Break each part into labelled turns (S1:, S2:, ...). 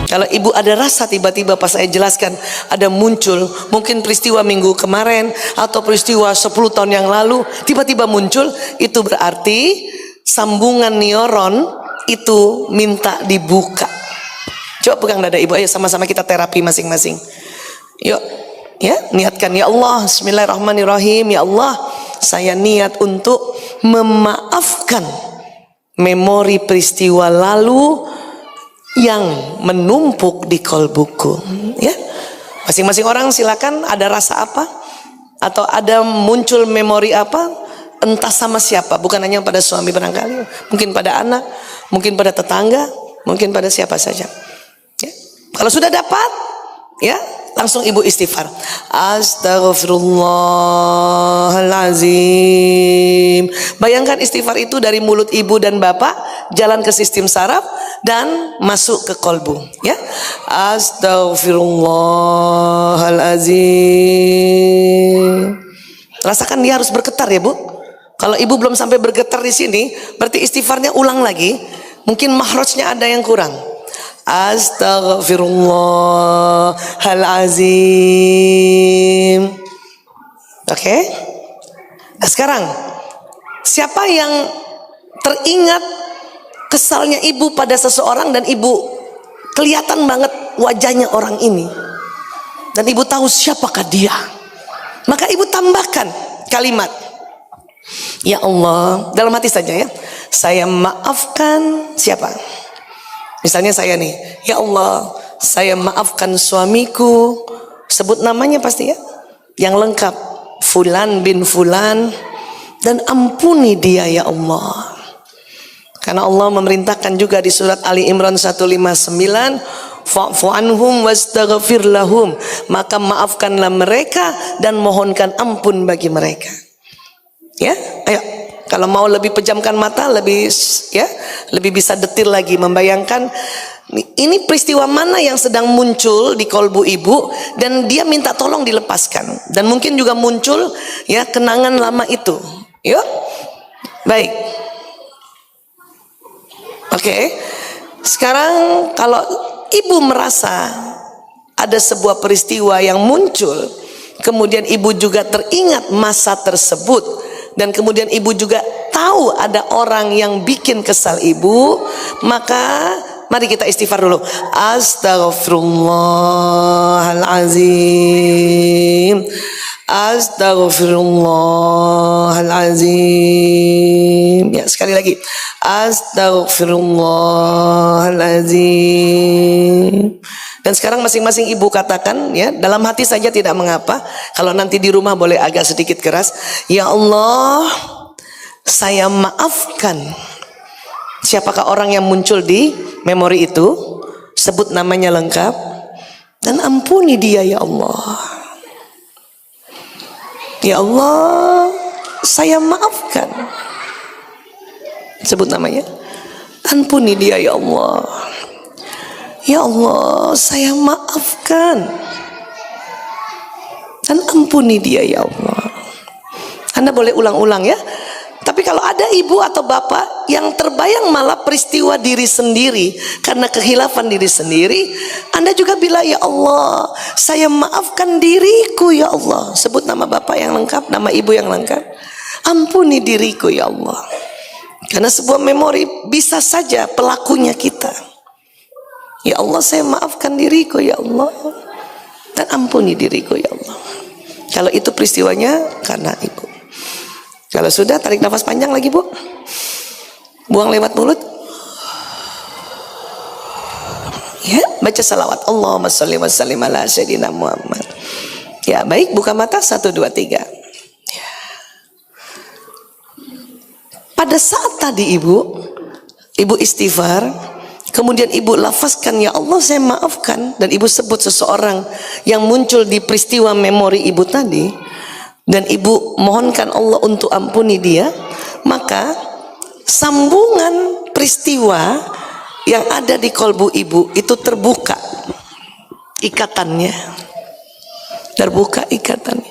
S1: Kalau ibu ada rasa tiba-tiba pas saya jelaskan ada muncul, mungkin peristiwa minggu kemarin atau peristiwa 10 tahun yang lalu tiba-tiba muncul, itu berarti sambungan neuron itu minta dibuka. Coba pegang dada ibu, ayo sama-sama kita terapi masing-masing. Yuk, ya, niatkan, ya Allah, bismillahirrahmanirrahim, ya Allah, saya niat untuk memaafkan memori peristiwa lalu yang menumpuk di kolbuku. Ya, masing-masing orang silakan, ada rasa apa atau ada muncul memori apa, entah sama siapa, bukan hanya pada suami barangkali, mungkin pada anak, mungkin pada tetangga, mungkin pada siapa saja. Ya. Kalau sudah dapat, ya, langsung ibu istighfar. Astaghfirullahalazim. Bayangkan istighfar itu dari mulut ibu dan bapak jalan ke sistem saraf dan masuk ke kolbu, ya. Astaghfirullahalazim. Rasakan dia harus bergetar, ya Bu. Kalau ibu belum sampai bergetar di sini, berarti istighfarnya ulang lagi. Mungkin mahrojnya ada yang kurang. Astaghfirullahalazim. Oke? Nah, sekarang siapa yang teringat kesalnya ibu pada seseorang dan ibu kelihatan banget wajahnya orang ini, dan ibu tahu siapakah dia, maka ibu tambahkan kalimat, ya Allah, dalam hati saja, ya, saya maafkan siapa. Misalnya saya nih, ya Allah, saya maafkan suamiku, sebut namanya pasti, ya, yang lengkap, Fulan bin Fulan, dan ampuni dia ya Allah. Karena Allah memerintahkan juga di surat Ali Imran 159, fa'fu anhum wastaghfir lahum, maka maafkanlah mereka dan mohonkan ampun bagi mereka. Ya, ayo. Kalau mau lebih pejamkan mata, lebih, ya, lebih bisa detil lagi membayangkan ini peristiwa mana yang sedang muncul di kolbu ibu dan dia minta tolong dilepaskan, dan mungkin juga muncul, ya, kenangan lama itu. Yuk, baik. Oke. Sekarang kalau ibu merasa ada sebuah peristiwa yang muncul, kemudian ibu juga teringat masa tersebut, dan kemudian ibu juga tahu ada orang yang bikin kesal ibu, maka mari kita istighfar dulu. Astaghfirullahalazim. Astaghfirullahalazim. Ya, sekali lagi. Astaghfirullahalazim. Dan sekarang masing-masing ibu katakan, ya, dalam hati saja tidak mengapa. Kalau nanti di rumah boleh agak sedikit keras. Ya Allah, saya maafkan. Siapakah orang yang muncul di memori itu? Sebut namanya lengkap dan ampuni dia ya Allah. Ya Allah, saya maafkan. Sebut namanya. Ampuni dia ya Allah. Ya Allah, saya maafkan dan ampuni dia ya Allah. Anda boleh ulang-ulang, ya. Tapi kalau ada ibu atau bapak yang terbayang malah peristiwa diri sendiri karena kehilafan diri sendiri, Anda juga bilang, ya Allah, saya maafkan diriku ya Allah. Sebut nama bapak yang lengkap, nama ibu yang lengkap. Ampuni diriku ya Allah. Karena sebuah memori bisa saja pelakunya kita. Ya Allah, saya maafkan diriku ya Allah, dan ampuni diriku ya Allah. Kalau itu peristiwanya karena ibu. Kalau sudah, tarik nafas panjang lagi Bu, buang lewat mulut, ya, baca salawat Allahumma sholli wa sallim ala sayyidina Muhammad. Ya, baik, buka mata, 1, 2, 3. Ya. Pada saat tadi ibu istighfar, kemudian ibu lafazkan ya Allah saya maafkan, dan ibu sebut seseorang yang muncul di peristiwa memori ibu tadi, dan ibu mohonkan Allah untuk ampuni dia, maka sambungan peristiwa yang ada di kolbu ibu itu terbuka ikatannya, terbuka ikatannya.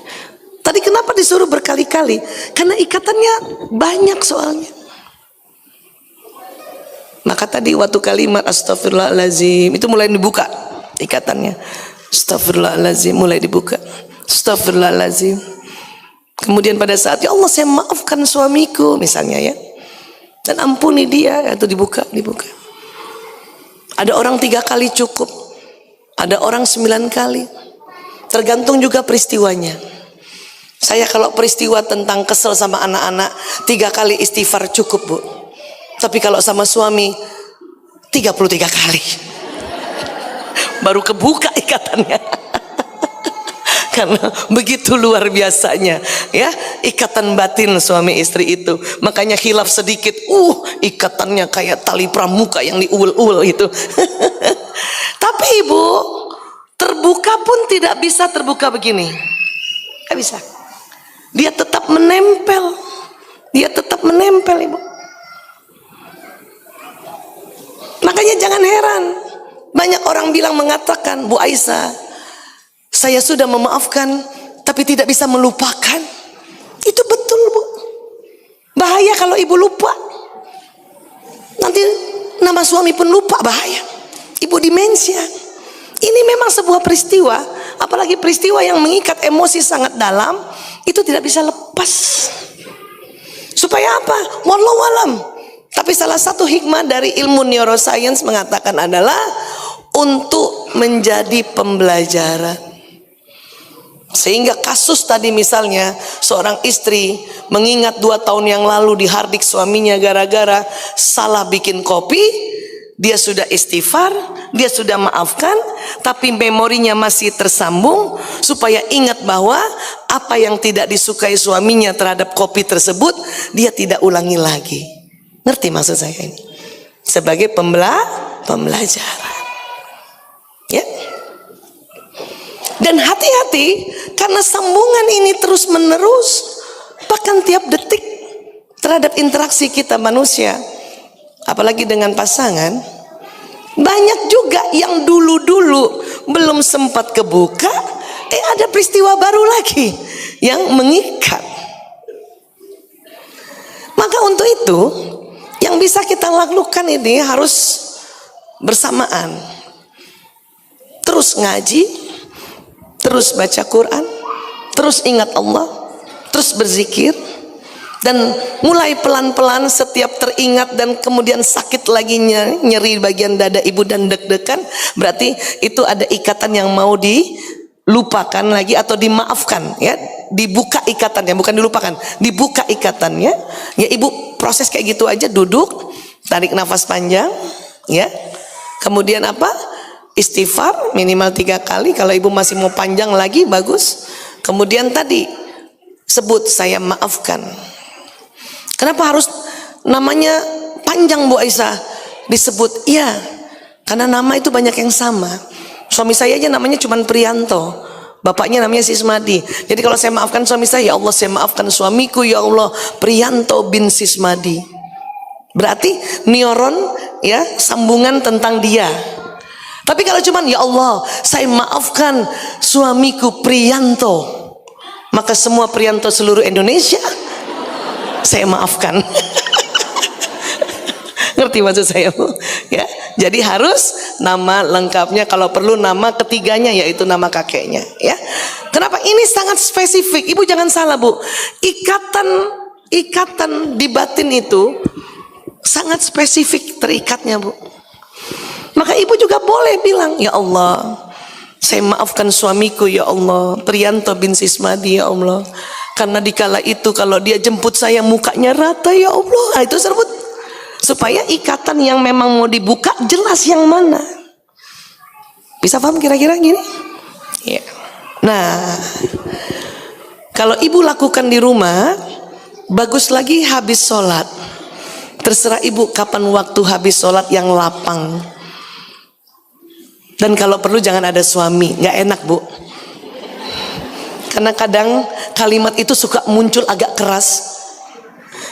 S1: Tadi kenapa disuruh berkali-kali? Karena ikatannya banyak soalnya. Maka tadi waktu kalimat astagfirullahalazim itu mulai dibuka ikatannya. Astagfirullahalazim mulai dibuka. Astagfirullahalazim. Kemudian pada saat ya Allah saya maafkan suamiku misalnya ya, dan ampuni dia, itu dibuka. Ada orang 3 kali cukup, ada orang 9 kali, tergantung juga peristiwanya. Saya kalau peristiwa tentang kesel sama anak-anak 3 kali istighfar cukup Bu. Tapi kalau sama suami 33 kali baru kebuka ikatannya. Karena begitu luar biasanya ya ikatan batin suami istri itu. Makanya khilaf sedikit, ikatannya kayak tali pramuka yang diuul-uul itu. Tapi Ibu, terbuka pun tidak bisa terbuka begini, nggak bisa. Dia tetap menempel, Ibu. Makanya jangan heran, banyak orang mengatakan, Bu Aisyah, saya sudah memaafkan tapi tidak bisa melupakan. Itu betul Bu. Bahaya kalau Ibu lupa, nanti nama suami pun lupa, bahaya. Ibu demensia. Ini memang sebuah peristiwa, apalagi peristiwa yang mengikat emosi sangat dalam, itu tidak bisa lepas. Supaya apa? Wallahu alam. Tapi salah satu hikmah dari ilmu neuroscience mengatakan adalah untuk menjadi pembelajaran. Sehingga kasus tadi misalnya seorang istri mengingat 2 tahun yang lalu dihardik suaminya gara-gara salah bikin kopi. Dia sudah istighfar, dia sudah maafkan, tapi memorinya masih tersambung supaya ingat bahwa apa yang tidak disukai suaminya terhadap kopi tersebut dia tidak ulangi lagi. Ngerti maksud saya ini? Sebagai pembelajaran. Ya. Dan hati-hati karena sambungan ini terus menerus, bahkan tiap detik terhadap interaksi kita manusia, apalagi dengan pasangan. Banyak juga yang dulu-dulu belum sempat kebuka, ada peristiwa baru lagi yang mengikat. Maka untuk itu yang bisa kita lakukan ini harus bersamaan. Terus ngaji, terus baca Quran, terus ingat Allah, terus berzikir, dan mulai pelan-pelan setiap teringat dan kemudian sakit lagi nyeri bagian dada Ibu dan deg-degan, berarti itu ada ikatan yang mau dilupakan lagi atau dimaafkan ya. Dibuka ikatannya, bukan dilupakan, dibuka ikatannya ya. Ibu proses kayak gitu aja, duduk, tarik nafas panjang ya, kemudian apa, istighfar minimal 3 kali. Kalau Ibu masih mau panjang lagi bagus. Kemudian tadi sebut saya maafkan. Kenapa harus namanya panjang Bu Aisyah disebut? Iya, karena nama itu banyak yang sama. Suami saya aja namanya cuma Prianto, bapaknya namanya Sismadi. Jadi kalau saya maafkan suami saya, ya Allah saya maafkan suamiku ya Allah Prianto bin Sismadi. Berarti neuron ya, sambungan tentang dia. Tapi kalau cuman ya Allah saya maafkan suamiku Prianto, maka semua Prianto seluruh Indonesia saya maafkan. Ngerti maksud saya Bu? Ya, jadi harus nama lengkapnya, kalau perlu nama ketiganya yaitu nama kakeknya ya. Kenapa? Ini sangat spesifik. Ibu jangan salah Bu. Ikatan di batin itu sangat spesifik terikatnya Bu. Maka Ibu juga boleh bilang, ya Allah saya maafkan suamiku ya Allah Prianto bin Sismadi ya Allah, karena dikala itu kalau dia jemput saya mukanya rata ya Allah. Nah, itu sebut supaya ikatan yang memang mau dibuka jelas yang mana. Bisa paham kira-kira gini? Ya. Nah, kalau Ibu lakukan di rumah, bagus lagi habis sholat. Terserah Ibu kapan waktu habis sholat yang lapang. Dan kalau perlu jangan ada suami, nggak enak Bu. Karena kadang kalimat itu suka muncul agak keras,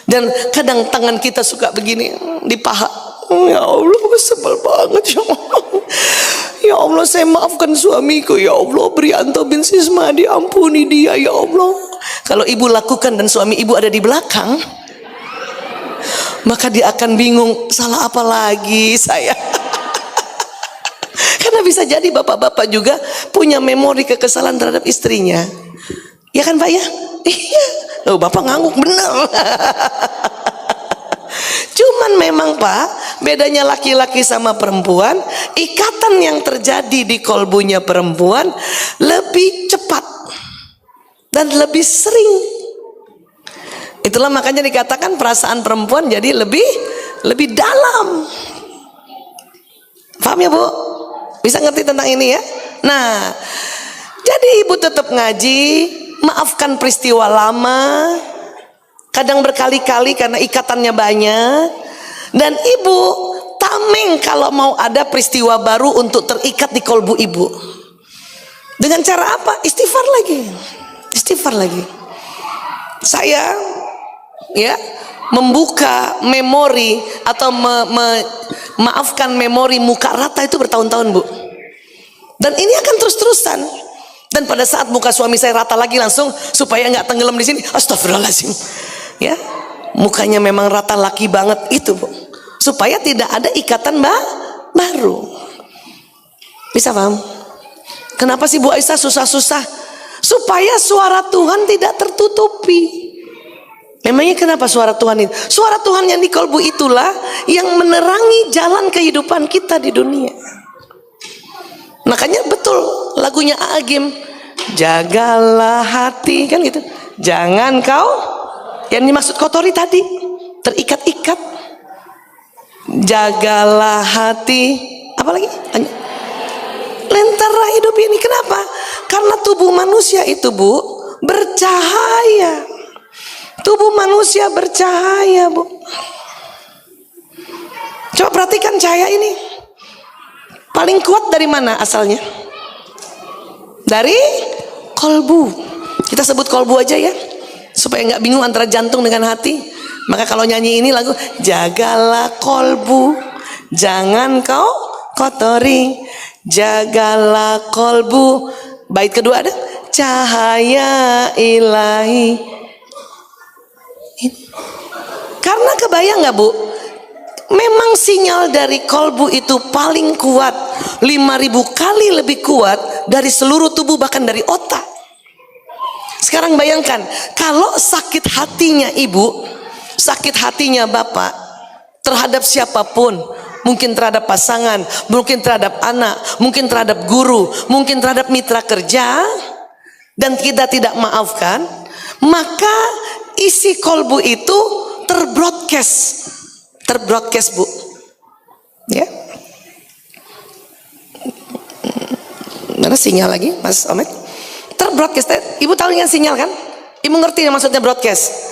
S1: dan kadang tangan kita suka begini di paha. Ya Allah sebel banget ya Allah. Ya Allah saya maafkan suamiku ya Allah Prianto bin Sismadi, ampuni dia ya Allah. Kalau Ibu lakukan dan suami Ibu ada di belakang, maka dia akan bingung, salah apa lagi saya. Karena bisa jadi bapak-bapak juga punya memori kekesalan terhadap istrinya. Ya kan Pak ya? Iya. Loh, bapak ngangguk bener. Cuman memang Pak, bedanya laki-laki sama perempuan, ikatan yang terjadi di kolbunya perempuan lebih cepat dan lebih sering. Itulah makanya dikatakan perasaan perempuan jadi lebih dalam. Paham ya Bu? Bisa ngerti tentang ini ya? Nah, jadi ibu tetap ngaji, maafkan peristiwa lama, kadang berkali-kali karena ikatannya banyak, dan ibu tameng kalau mau ada peristiwa baru untuk terikat di kolbu ibu. Dengan cara apa? Istighfar lagi. Istighfar lagi. Saya ya membuka memori atau maafkan memori muka rata itu bertahun-tahun Bu, dan ini akan terus-terusan. Dan pada saat muka suami saya rata lagi, langsung supaya nggak tenggelam di sini, astagfirullahaladzim ya, mukanya memang rata laki banget itu Bu, supaya tidak ada ikatan baru. Bisa paham? Kenapa sih Bu Aisyah susah-susah? Supaya suara Tuhan tidak tertutupi. Memangnya kenapa suara Tuhan itu? Suara Tuhan yang di kolbu itulah yang menerangi jalan kehidupan kita di dunia. Makanya betul lagunya Agim, jagalah hati, kan gitu. Jangan kau, yang dimaksud kotori tadi, terikat-ikat. Jagalah hati, apa lagi? Lentera hidup ini. Kenapa? Karena tubuh manusia itu Bu bercahaya. Tubuh manusia bercahaya Bu. Coba perhatikan cahaya ini. Paling kuat dari mana asalnya? Dari kolbu. Kita sebut kolbu aja ya, supaya nggak bingung antara jantung dengan hati. Maka kalau nyanyi ini lagu, jagalah kolbu, jangan kau kotori, jagalah kolbu. Bait kedua ada, cahaya ilahi. Karena kebayang nggak Bu, memang sinyal dari kolbu itu paling kuat, 5.000 kali lebih kuat dari seluruh tubuh, bahkan dari otak. Sekarang bayangkan kalau sakit hatinya ibu, sakit hatinya bapak terhadap siapapun, mungkin terhadap pasangan, mungkin terhadap anak, mungkin terhadap guru, mungkin terhadap mitra kerja, dan kita tidak maafkan, maka isi kolbu itu terbroadcast Bu ya. Mana sinyal lagi Mas Omet? Terbroadcast, ibu tahu dengan sinyal kan? Ibu ngerti yang maksudnya broadcast?